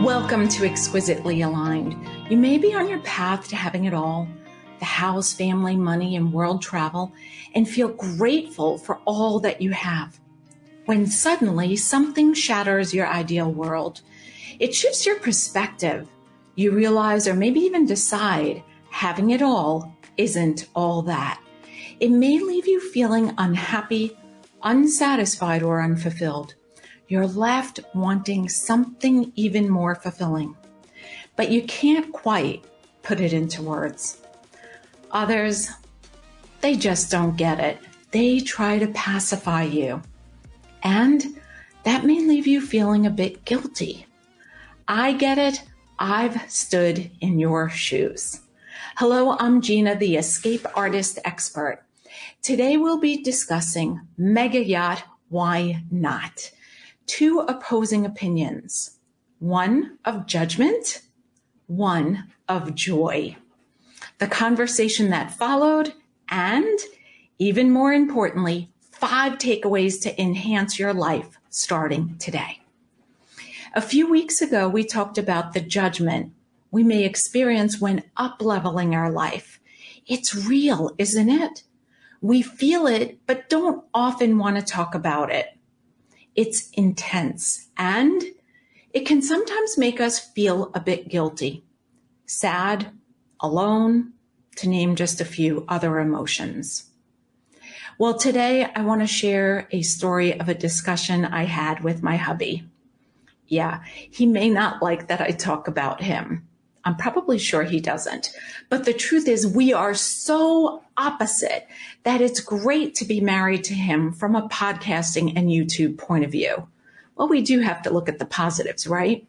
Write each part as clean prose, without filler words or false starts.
Welcome to Exquisitely Aligned. You may be on your path to having it all, the house, family, money, and world travel, and feel grateful for all that you have. When suddenly something shatters your ideal world, it shifts your perspective. You realize, or maybe even decide, having it all isn't all that. It may leave you feeling unhappy, unsatisfied, or unfulfilled. You're left wanting something even more fulfilling, but you can't quite put it into words. Others, they just don't get it. They try to pacify you, and that may leave you feeling a bit guilty. I get it. I've stood in your shoes. Hello, I'm Gina, the escape artist expert. Today we'll be discussing mega yacht, why not? Two opposing opinions, one of judgment, one of joy. The conversation that followed, and even more importantly, 5 takeaways to enhance your life starting today. A few weeks ago, we talked about the judgment we may experience when up-leveling our life. It's real, isn't it? We feel it, but don't often want to talk about it. It's intense, and it can sometimes make us feel a bit guilty, sad, alone, to name just a few other emotions. Well, today I want to share a story of a discussion I had with my hubby. Yeah, he may not like that I talk about him. I'm probably sure he doesn't. But the truth is, we are so opposite that it's great to be married to him from a podcasting and YouTube point of view. Well, we do have to look at the positives, right?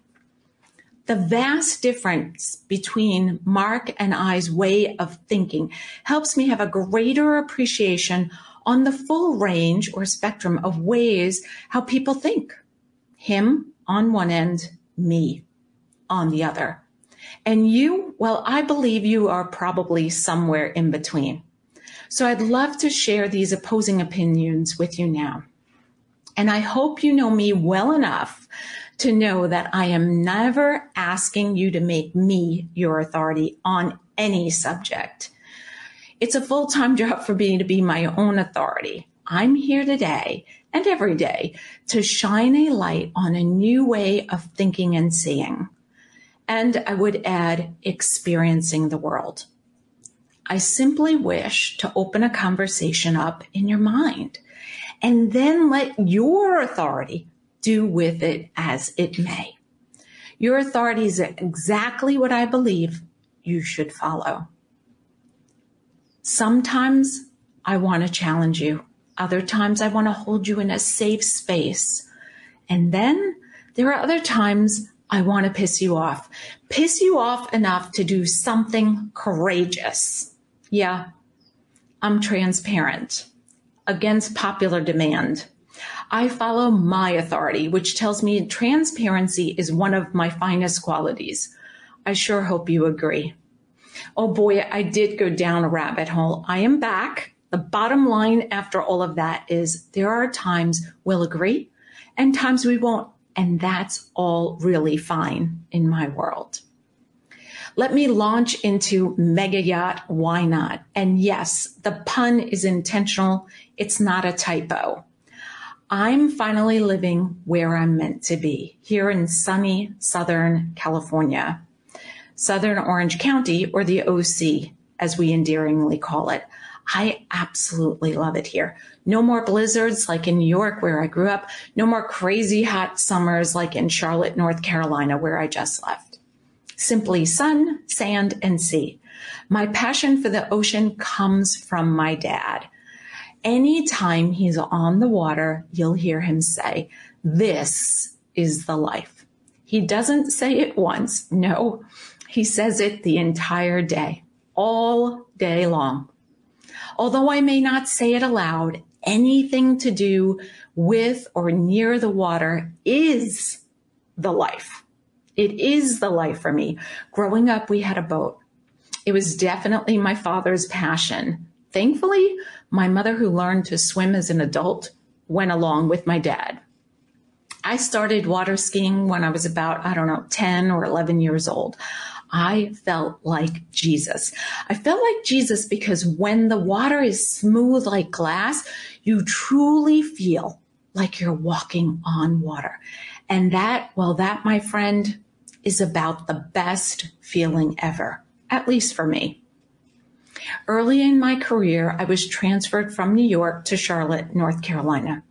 The vast difference between Mark and I's way of thinking helps me have a greater appreciation on the full range or spectrum of ways how people think. Him on one end, me on the other. And you, well, I believe you are probably somewhere in between. So I'd love to share these opposing opinions with you now. And I hope you know me well enough to know that I am never asking you to make me your authority on any subject. It's a full-time job for me to be my own authority. I'm here today and every day to shine a light on a new way of thinking and seeing. And I would add, experiencing the world. I simply wish to open a conversation up in your mind and then let your authority do with it as it may. Your authority is exactly what I believe you should follow. Sometimes I want to challenge you. Other times I want to hold you in a safe space. And then there are other times I want to piss you off enough to do something courageous. Yeah, I'm transparent against popular demand. I follow my authority, which tells me transparency is one of my finest qualities. I sure hope you agree. Oh boy, I did go down a rabbit hole. I am back. The bottom line after all of that is there are times we'll agree and times we won't. And that's all really fine in my world. Let me launch into mega yacht, why not? And yes, the pun is intentional. It's not a typo. I'm finally living where I'm meant to be, here in sunny Southern California, Southern Orange County, or the OC, as we endearingly call it. I absolutely love it here. No more blizzards like in New York, where I grew up. No more crazy hot summers like in Charlotte, North Carolina, where I just left. Simply sun, sand, and sea. My passion for the ocean comes from my dad. Anytime he's on the water, you'll hear him say, "This is the life." He doesn't say it once. No, he says it the entire day, all day long. Although I may not say it aloud, anything to do with or near the water is the life. It is the life for me. Growing up, we had a boat. It was definitely my father's passion. Thankfully, my mother, who learned to swim as an adult, went along with my dad. I started water skiing when I was about, 10 or 11 years old. I felt like Jesus. I felt like Jesus because when the water is smooth like glass, you truly feel like you're walking on water. And that, my friend, is about the best feeling ever, at least for me. Early in my career, I was transferred from New York to Charlotte, North Carolina.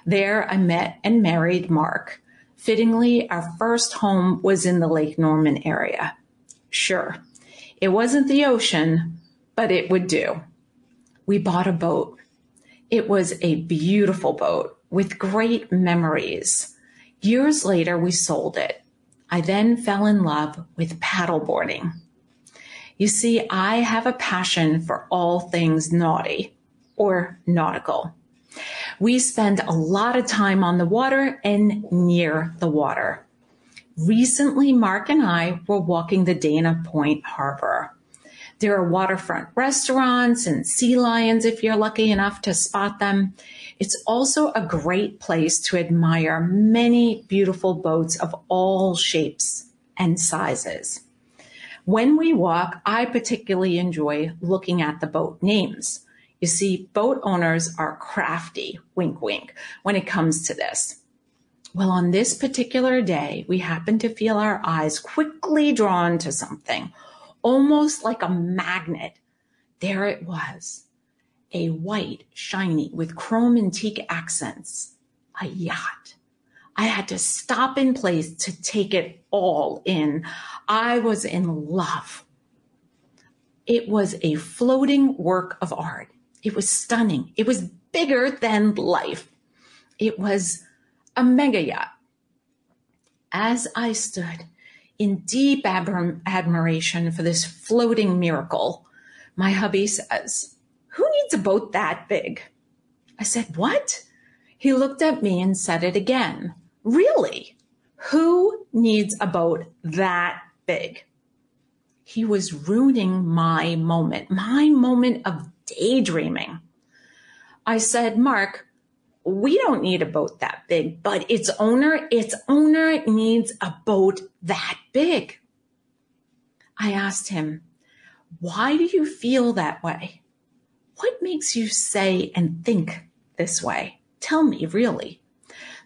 There, I met and married Mark. Fittingly, our first home was in the Lake Norman area. Sure, it wasn't the ocean, but it would do. We bought a boat. It was a beautiful boat with great memories. Years later, we sold it. I then fell in love with paddleboarding. You see, I have a passion for all things naughty or nautical. We spend a lot of time on the water and near the water. Recently, Mark and I were walking the Dana Point Harbor. There are waterfront restaurants and sea lions if you're lucky enough to spot them. It's also a great place to admire many beautiful boats of all shapes and sizes. When we walk, I particularly enjoy looking at the boat names. You see, boat owners are crafty, wink, wink, when it comes to this. Well, on this particular day, we happened to feel our eyes quickly drawn to something, almost like a magnet. There it was, a white, shiny, with chrome antique accents, a yacht. I had to stop in place to take it all in. I was in love. It was a floating work of art. It was stunning. It was bigger than life. It was a mega yacht. As I stood in deep admiration for this floating miracle, my hubby says, "Who needs a boat that big?" I said, "What?" He looked at me and said it again. "Really? Who needs a boat that big?" He was ruining my moment of daydreaming. I said, "Mark, we don't need a boat that big, but its owner needs a boat that big." I asked him, "Why do you feel that way? What makes you say and think this way? Tell me, really."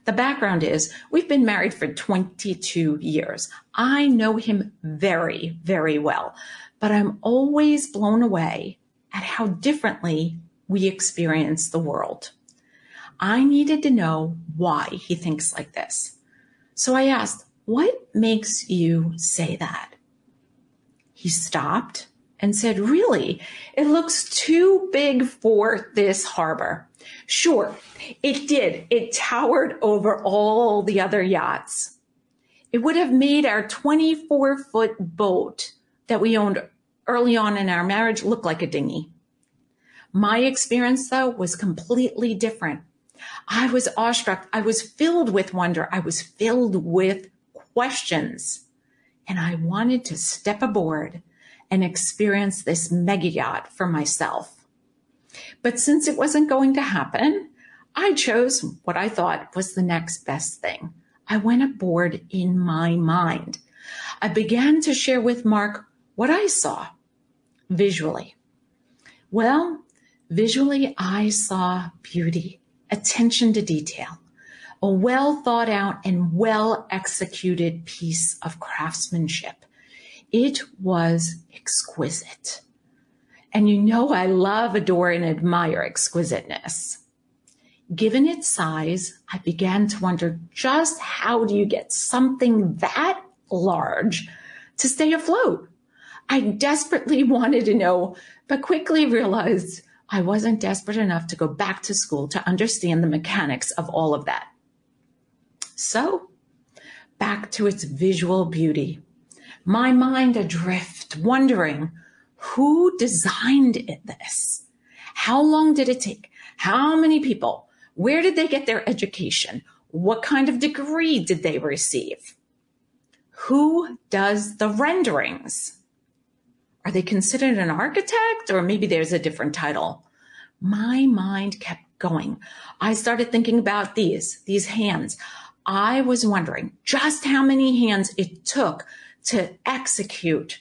The background is we've been married for 22 years. I know him very, very well, but I'm always blown away at how differently we experience the world. I needed to know why he thinks like this. So I asked, "What makes you say that?" He stopped and said, "Really, it looks too big for this harbor." Sure, it did. It towered over all the other yachts. It would have made our 24-foot boat that we owned early on in our marriage look like a dinghy. My experience, though, was completely different. I was awestruck. I was filled with wonder. I was filled with questions. And I wanted to step aboard and experience this mega yacht for myself. But since it wasn't going to happen, I chose what I thought was the next best thing. I went aboard in my mind. I began to share with Mark what I saw visually. Well, visually, I saw beauty, attention to detail, a well thought out and well executed piece of craftsmanship. It was exquisite. And you know I love, adore, and admire exquisiteness. Given its size, I began to wonder just how do you get something that large to stay afloat? I desperately wanted to know, but quickly realized I wasn't desperate enough to go back to school to understand the mechanics of all of that. So, back to its visual beauty. My mind adrift, wondering, who designed this? How long did it take? How many people? Where did they get their education? What kind of degree did they receive? Who does the renderings? Are they considered an architect, or maybe there's a different title? My mind kept going. I started thinking about these hands. I was wondering just how many hands it took to execute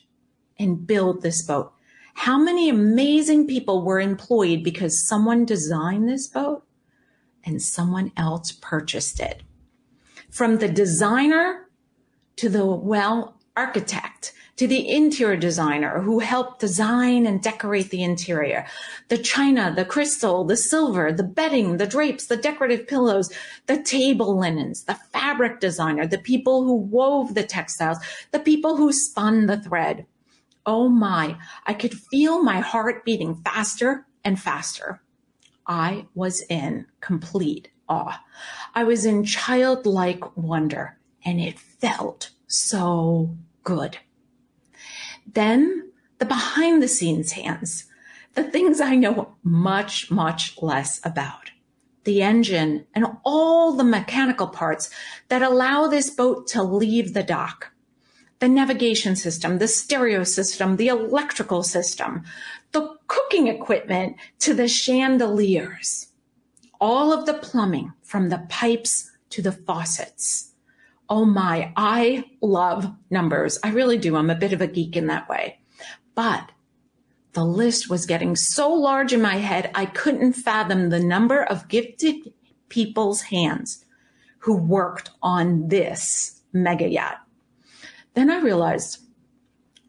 and build this boat. How many amazing people were employed because someone designed this boat and someone else purchased it. From the designer to the, architect, to the interior designer who helped design and decorate the interior, the china, the crystal, the silver, the bedding, the drapes, the decorative pillows, the table linens, the fabric designer, the people who wove the textiles, the people who spun the thread. Oh my, I could feel my heart beating faster and faster. I was in complete awe. I was in childlike wonder, and it felt so good. Then the behind the scenes hands, the things I know much, much less about. The engine and all the mechanical parts that allow this boat to leave the dock. The navigation system, the stereo system, the electrical system, the cooking equipment to the chandeliers, all of the plumbing from the pipes to the faucets. Oh my, I love numbers. I really do. I'm a bit of a geek in that way. But the list was getting so large in my head, I couldn't fathom the number of gifted people's hands who worked on this mega yacht. Then I realized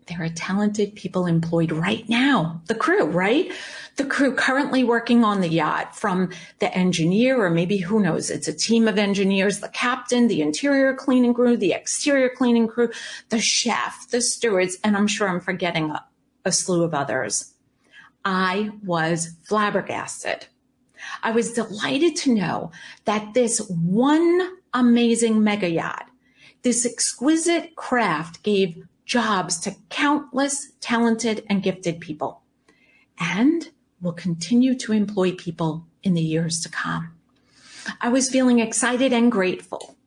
there are talented people employed right now. The crew, right? The crew currently working on the yacht, from the engineer, or maybe who knows, it's a team of engineers, the captain, the interior cleaning crew, the exterior cleaning crew, the chef, the stewards, and I'm sure I'm forgetting a slew of others. I was flabbergasted. I was delighted to know that this one amazing mega yacht, this exquisite craft, gave jobs to countless talented and gifted people, and will continue to employ people in the years to come. I was feeling excited and grateful.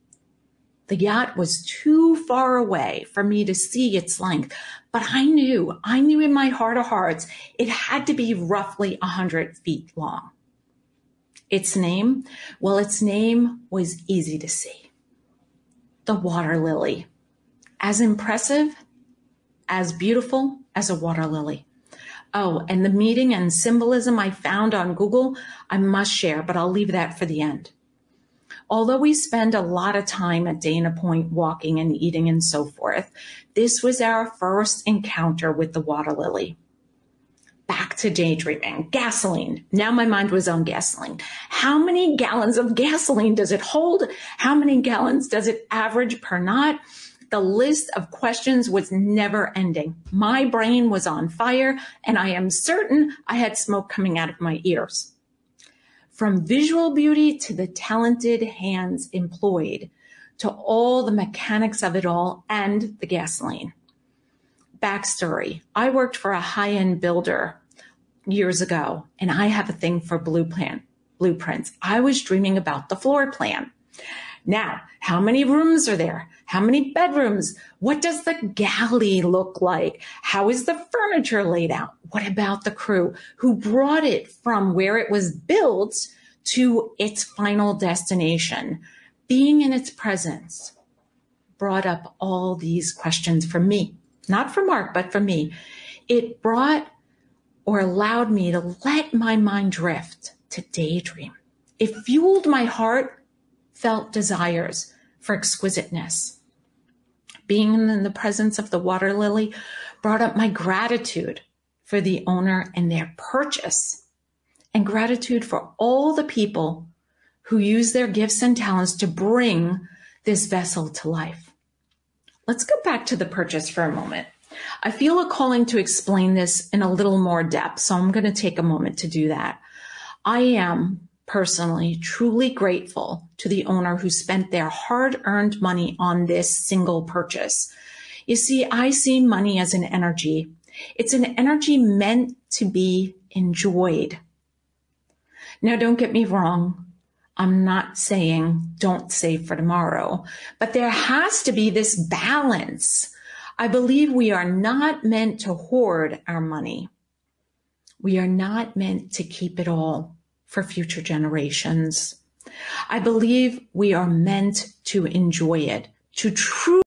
The yacht was too far away for me to see its length, but I knew in my heart of hearts it had to be roughly 100 feet long. Its name was easy to see. The Water Lilly. As impressive, as beautiful as a water lily. Oh, and the meaning and symbolism I found on Google, I must share, but I'll leave that for the end. Although we spend a lot of time at Dana Point walking and eating and so forth, this was our first encounter with the water lily. Back to daydreaming. Gasoline. Now my mind was on gasoline. How many gallons of gasoline does it hold? How many gallons does it average per knot? The list of questions was never ending. My brain was on fire, and I am certain I had smoke coming out of my ears. From visual beauty to the talented hands employed, to all the mechanics of it all and the gasoline. Backstory. I worked for a high-end builder years ago, and I have a thing for blueprints. I was dreaming about the floor plan. Now, how many rooms are there? How many bedrooms? What does the galley look like? How is the furniture laid out? What about the crew who brought it from where it was built to its final destination? Being in its presence brought up all these questions for me, not for Mark, but for me. It brought or allowed me to let my mind drift, to daydream. It fueled my heartfelt desires for exquisiteness. Being in the presence of the water lily brought up my gratitude for the owner and their purchase, and gratitude for all the people who use their gifts and talents to bring this vessel to life. Let's go back to the purchase for a moment. I feel a calling to explain this in a little more depth, so I'm going to take a moment to do that. I am personally truly grateful to the owner who spent their hard-earned money on this single purchase. You see, I see money as an energy. It's an energy meant to be enjoyed. Now, don't get me wrong. I'm not saying don't save for tomorrow, but there has to be this balance. I believe we are not meant to hoard our money. We are not meant to keep it all for future generations. I believe we are meant to enjoy it, to truly